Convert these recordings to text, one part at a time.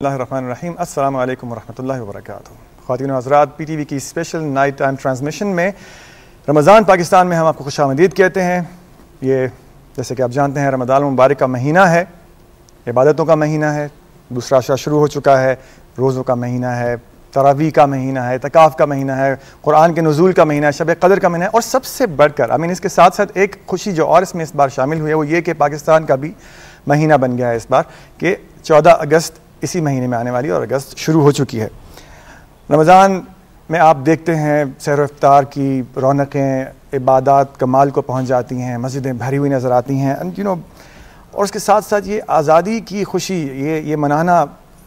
اللہ الرحمن الرحیم۔ السلام علیکم ورحمۃ اللہ وبرکاتہ۔ خواتین و حضرات، پی ٹی وی کی اسپیشل نائٹ ٹائم ٹرانسمیشن میں رمضان پاکستان میں ہم آپ کو خوش آمدید کہتے ہیں۔ یہ جیسے کہ آپ جانتے ہیں رمضان المبارک کا مہینہ ہے، عبادتوں کا مہینہ ہے، دوسرا عشرہ شروع ہو چکا ہے، روزوں کا مہینہ ہے، تراویح کا مہینہ ہے، اعتکاف کا مہینہ ہے، قرآن کے نزول کا مہینہ ہے، شب قدر کا مہینہ ہے، اور سب سے بڑھ کر اس کے ساتھ ساتھ ایک خوشی جو اور اس میں اس بار شامل ہوئی ہے وہ یہ کہ پاکستان کا بھی مہینہ بن گیا ہے اس بار، کہ 14 اگست اسی مہینے میں آنے والی اور اگست شروع ہو چکی ہے۔ رمضان میں آپ دیکھتے ہیں سحر و افطار کی رونقیں، عبادات کمال کو پہنچ جاتی ہیں، مسجدیں بھری ہوئی نظر آتی ہیں، اور اس کے ساتھ ساتھ یہ آزادی کی خوشی، یہ منانا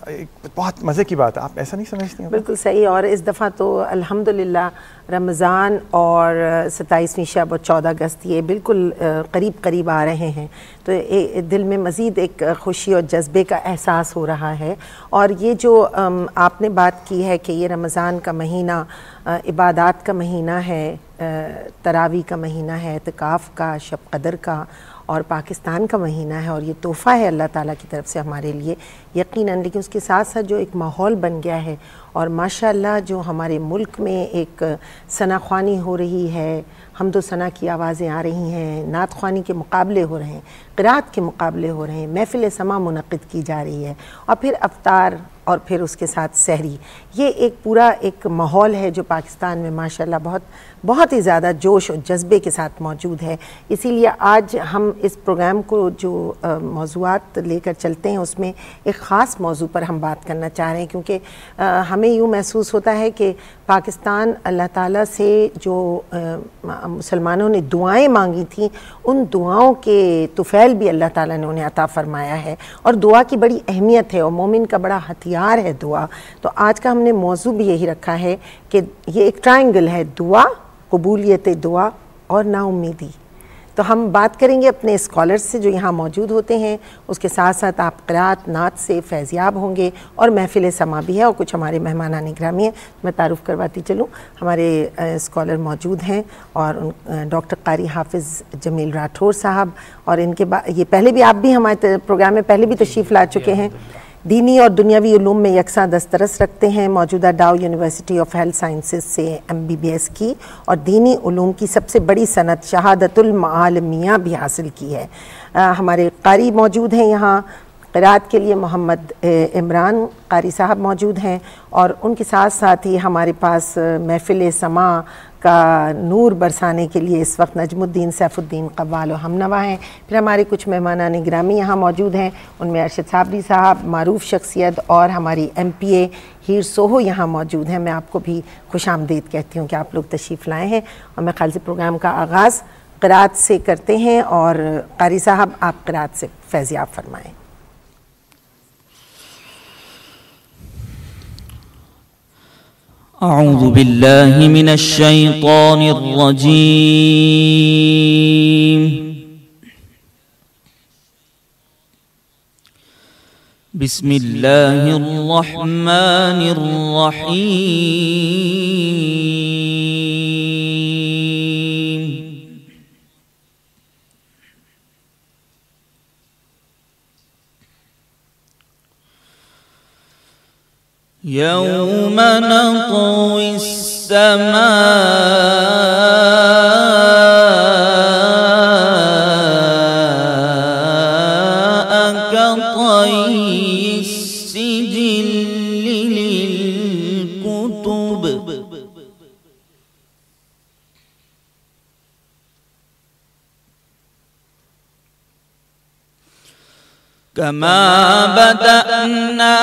ایک بہت مزے کی بات ہے۔ آپ ایسا نہیں سمجھتی ہیں؟ بالکل صحیح۔ اور اس دفعہ تو الحمدللہ رمضان اور 27ویں شب اور 14 اگست یہ بالکل قریب آ رہے ہیں، تو دل میں مزید ایک خوشی اور جذبے کا احساس ہو رہا ہے۔ اور یہ جو آپ نے بات کی ہے کہ یہ رمضان کا مہینہ عبادات کا مہینہ ہے، تراویح کا مہینہ ہے، اعتکاف کا، شب قدر کا اور پاکستان کا مہینہ ہے، اور یہ تحفہ ہے اللہ تعالیٰ کی طرف سے ہمارے لیے یقیناً، لیکن اس کے ساتھ ساتھ جو ایک ماحول بن گیا ہے اور ماشاءاللہ جو ہمارے ملک میں ایک ثنا خوانی ہو رہی ہے، حمد و ثنا کی آوازیں آ رہی ہیں، نعت خوانی کے مقابلے ہو رہے ہیں، قرات کے مقابلے ہو رہے ہیں، محفل سما منعقد کی جا رہی ہے، اور پھر افطار اور پھر اس کے ساتھ سحری، یہ ایک پورا ایک ماحول ہے جو پاکستان میں ماشاءاللہ بہت ہی زیادہ جوش اور جذبے کے ساتھ موجود ہے۔ اسی لیے آج ہم اس پروگرام کو جو موضوعات لے کر چلتے ہیں اس میں ایک خاص موضوع پر ہم بات کرنا چاہ رہے ہیں، کیونکہ ہمیں یوں محسوس ہوتا ہے کہ پاکستان اللہ تعالیٰ سے جو مسلمانوں نے دعائیں مانگی تھیں ان دعاؤں کے طفیل بھی اللہ تعالیٰ نے انہیں عطا فرمایا ہے، اور دعا کی بڑی اہمیت ہے اور مومن کا بڑا ہتھیار ہے دعا۔ تو آج کا ہم نے موضوع بھی یہی رکھا ہے کہ یہ ایک ٹرائنگل ہے، دعا، قبولیت دعا اور نا امیدی۔ تو ہم بات کریں گے اپنے اسکالرز سے جو یہاں موجود ہوتے ہیں، اس کے ساتھ ساتھ آپ قرات نعت سے فیضیاب ہوں گے، اور محفل سما بھی ہے، اور کچھ ہمارے مہمانان گرامی ہیں، میں تعارف کرواتی چلوں۔ ہمارے اسکالر موجود ہیں، اور ڈاکٹر قاری حافظ جمیل راٹھور صاحب، اور ان کے بعد یہ پہلے بھی آپ بھی ہمارے پروگرام میں پہلے بھی تشریف لا چکے ہیں، دینی اور دنیاوی علوم میں یکساں دسترس رکھتے ہیں، موجودہ ڈاؤ یونیورسٹی آف ہیلتھ سائنسز سے MBBS کی اور دینی علوم کی سب سے بڑی سند شہادت المعالمیہ بھی حاصل کی ہے۔ ہمارے قاری موجود ہیں یہاں، قرات کے لیے محمد عمران قاری صاحب موجود ہیں، اور ان کے ساتھ ساتھ ہی ہمارے پاس محفل سما کا نور برسانے کے لیے اس وقت نجم الدین سیف الدین قوال و ہمنوا ہیں۔ پھر ہمارے کچھ مہمانان گرامی یہاں موجود ہیں، ان میں ارشد صابری صاحب معروف شخصیت، اور ہماری MPA ہیر سوہو یہاں موجود ہیں۔ میں آپ کو بھی خوش آمدید کہتی ہوں کہ آپ لوگ تشریف لائے ہیں، اور میں خالص پروگرام کا آغاز قرات سے کرتے ہیں، اور قاری صاحب آپ قرات سے فیضیاب فرمائیں۔ اعوذ باللہ من الشیطان الرجیم، بسم اللہ الرحمن الرحیم، یوم نطوی السماء كطي السجل للكتب كما بدأنا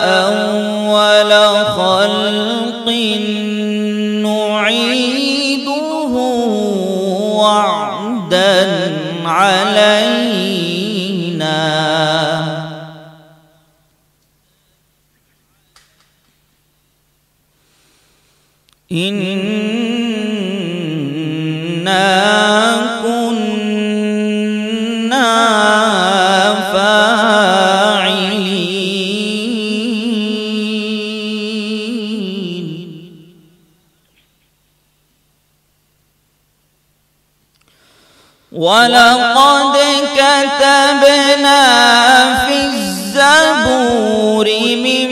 أول خلق نعيده وعدا علينا إنا كنا فاعلين وَلَقَدْ كَتَبْنَا كتبنا في الزبور من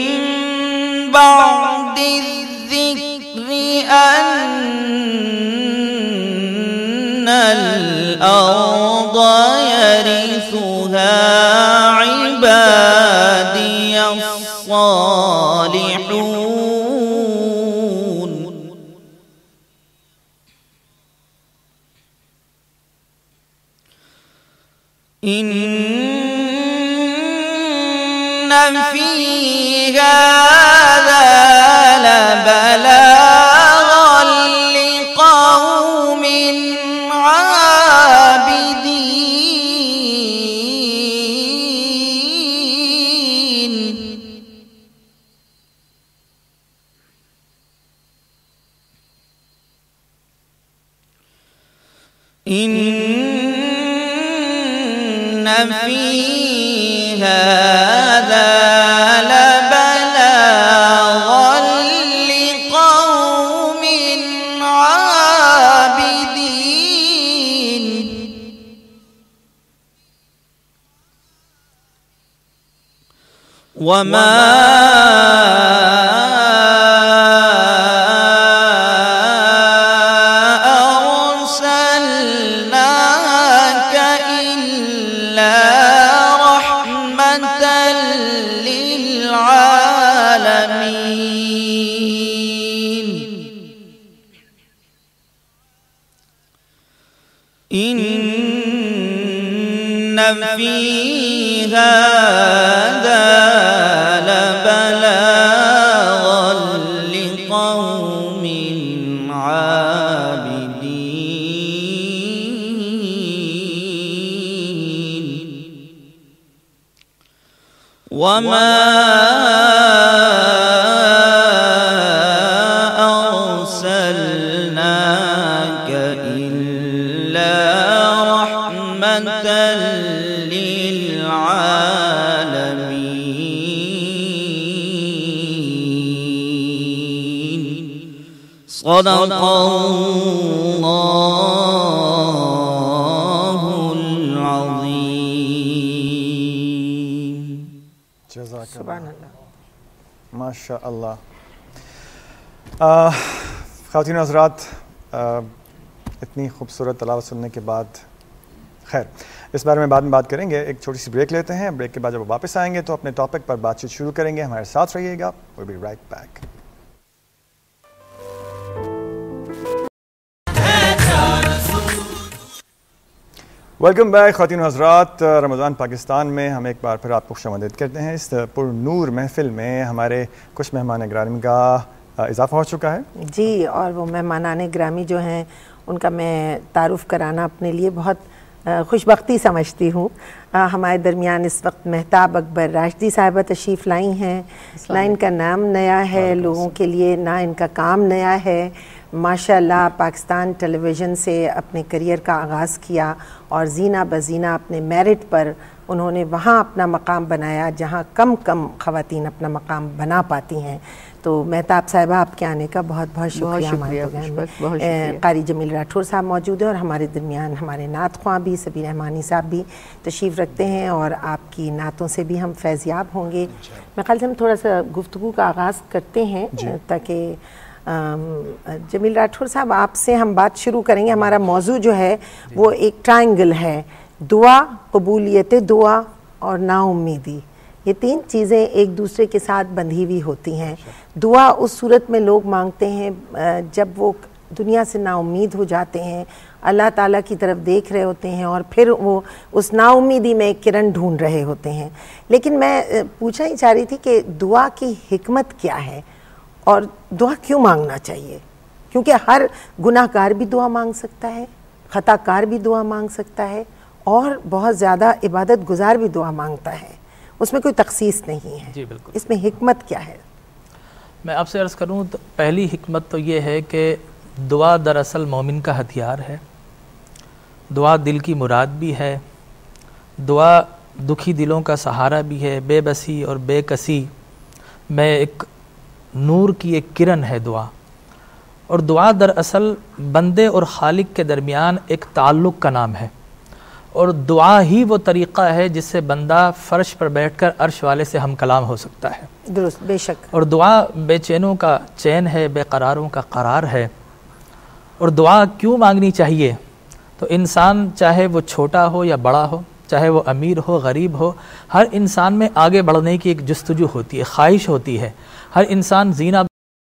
بعد الذكر أن الأرض يرثها عبادي الصالحون إن في هذا لبلاغا لقوم عابدين إن في هذا لبلاغا لقوم عابدين وما أرسلناك إلا رحمة للعالمين إن في هذا لبلاغا لقوم عابدين وما أرسلناك إلا رحمة للعالمين صدق الله العظيم جزاک سبحان اللہ. ماشاء اللہ. خواتین و حضرات، اتنی خوبصورت تلاوت سننے کے بعد خیر اس بارے میں بعد میں بات کریں گے. ایک چھوٹی سی بریک لیتے ہیں. بریک کے بعد جب وہ واپس آئیں گے تو اپنے ٹاپک پر بات چیت شروع کریں گے. ہمارے ساتھ رہیے گا. we'll be right back. Welcome back خواتین و حضرات. رمضان پاکستان میں ہم ایک بار پھر آپ کو خوش آمدید کرتے ہیں. اس پر نور محفل میں ہمارے کچھ مہمان گرامی کا اضافہ ہو چکا ہے جی، اور وہ مہمانان گرامی جو ہیں ان کا میں تعارف کرانا اپنے لیے بہت خوش بختی سمجھتی ہوں. ہمارے درمیان اس وقت مہتاب اکبر راشدی صاحبہ تشریف لائی ہیں. نہ ان کا نام نیا ہے لوگوں کے لیے، نہ ان کا کام نیا ہے. ماشاءاللہ پاکستان ٹیلی ویژن سے اپنے کریئر کا آغاز کیا اور زینہ بزینہ اپنے میرٹ پر انہوں نے وہاں اپنا مقام بنایا جہاں کم خواتین اپنا مقام بنا پاتی ہیں. تو مہتاب صاحبہ آپ کے آنے کا بہت بہت شکریہ. قاری جمیل راٹھور صاحب موجود ہیں اور ہمارے درمیان ہمارے نعت خواں بھی سبیر رحمانی صاحب بھی تشریف رکھتے ہیں اور آپ کی نعتوں سے بھی ہم فیضیاب ہوں گے. میں خیال سے ہم تھوڑا سا گفتگو کا آغاز کرتے ہیں تاکہ جمیل راٹھور صاحب آپ سے ہم بات شروع کریں گے. ہمارا موضوع جو ہے وہ ایک ٹرائنگل ہے، دعا، قبولیت دعا اور نا امیدی. یہ تین چیزیں ایک دوسرے کے ساتھ بندھی ہوئی ہوتی ہیں. دعا اس صورت میں لوگ مانگتے ہیں جب وہ دنیا سے نا امید ہو جاتے ہیں، اللہ تعالیٰ کی طرف دیکھ رہے ہوتے ہیں اور پھر وہ اس نا امیدی میں ایک کرن ڈھونڈ رہے ہوتے ہیں. لیکن میں پوچھنا ہی چاہ رہی تھی کہ دعا کی حکمت کیا ہے اور دعا کیوں مانگنا چاہیے؟ کیونکہ ہر گناہ گار بھی دعا مانگ سکتا ہے، خطا کار بھی دعا مانگ سکتا ہے اور بہت زیادہ عبادت گزار بھی دعا مانگتا ہے. اس میں کوئی تخصیص نہیں ہے. جی بالکل. اس میں حکمت کیا ہے؟ میں آپ سے عرض کروں تو پہلی حکمت تو یہ ہے کہ دعا دراصل مومن کا ہتھیار ہے. دعا دل کی مراد بھی ہے. دعا دکھی دلوں کا سہارا بھی ہے. بے بسی اور بے کسی میں ایک نور کی ایک کرن ہے دعا. اور دعا دراصل بندے اور خالق کے درمیان ایک تعلق کا نام ہے اور دعا ہی وہ طریقہ ہے جس سے بندہ فرش پر بیٹھ کر عرش والے سے ہم کلام ہو سکتا ہے. درست، بے شک. اور دعا بے چینوں کا چین ہے، بے قراروں کا قرار ہے. اور دعا کیوں مانگنی چاہیے؟ تو انسان چاہے وہ چھوٹا ہو یا بڑا ہو، چاہے وہ امیر ہو غریب ہو، ہر انسان میں آگے بڑھنے کی ایک جستجو ہوتی ہے، خواہش ہوتی ہے. ہر انسان زینہ